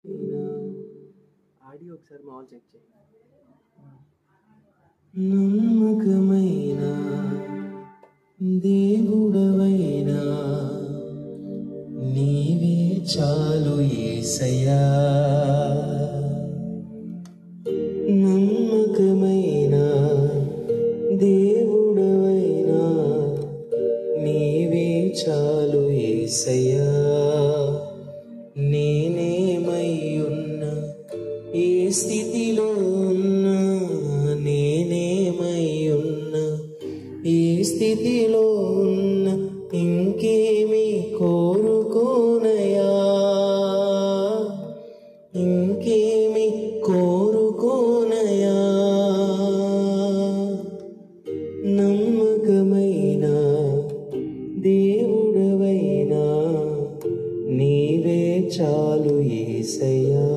Audio ఒకసారి మామూలు check చేయి. నమ్మకమైన దేవుడవైనా నీవే చాలు యేసయ్యా. నమ్మకమైన దేవుడవైనా నీవే చాలు యేసయ్యా. నేనేమై ఉన్నా ఏ స్థితిలో ఉన్నా, నేనేమై ఉన్నా ఏ స్థితిలో ఉన్నా ఇంకేమి కోరుకోనయా, ఇంకేమి కోరుకోనయా. నమ్మకమైన దేవుడవైనా నీవే చాలు యేసయ్యా.